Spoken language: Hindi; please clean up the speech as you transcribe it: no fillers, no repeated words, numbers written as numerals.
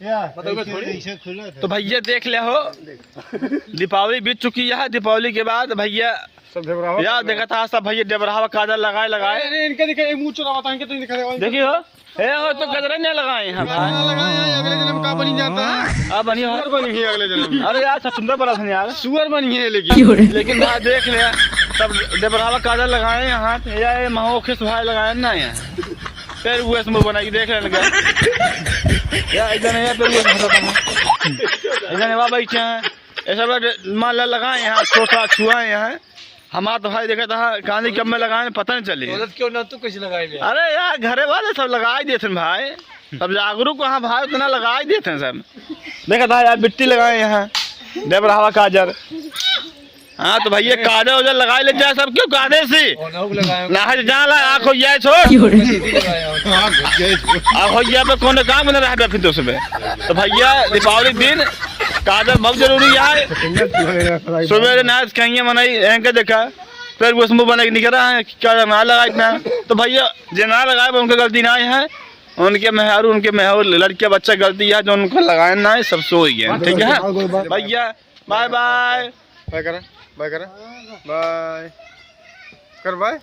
तो भैया देख ले हो, दीपावली बीत चुकी है। दीपावली के बाद भैया यार देखा था सब भैया डेबरावा काजल लगाए इनके दिखे मुंह चुरावा था, इनके तो दिखा देखिए हो तो गजरा नहीं लगाए हैं भाई। अगले जन्म का बनी जाता है। अब बनी सुअर बनी है अगले जन्म। अरे यार सब सुंदर बना था यार, सुअर बनी है लेकिन भाई देख ले सब डेबरावा काजल लगाए हैं हाथ या महो के सुहाय लगाए ना है फिर वो इसमें बनाई देख लेंगे यार इधर नहीं फिर वो इधर वाह बैठे हैं ऐसा मान लगाए यहाँ छोटा छुआए यहाँ हमारा तो भाई देखा था गांधी कब में लगाए पता नहीं चली। क्यों ना तू कैसे लगाए? अरे यार घरे वाले सब लगा देते भाई, सब जागरूक वहाँ भाई उतना लगा देते हैं सब। देखा था यार मिट्टी लगाए यहाँ डेबरावा काजर। हाँ तो भैया काजर उजर लगाए ले जाए सब क्यों कादे से ना जा ला आँख हो जाए छोड़ आँख हो जाए पे कौन काम बना रहा है फिर तो सुबह। तो भैया दीपावली दिन काजल बहुत जरूरी है। सुबह नाच कहीं मनाई एंके देखा फिर वो उसमें बना के निकल रहा है क्या ना लगा इतना। तो भैया जो ना लगाए उनकी गलती ना है, उनके मेहरू लड़के बच्चा गलती है जो उनको लगाए ना है सब सो गए। ठीक है भैया बाय बाय बाय कर बाय कर बाय कर बाय।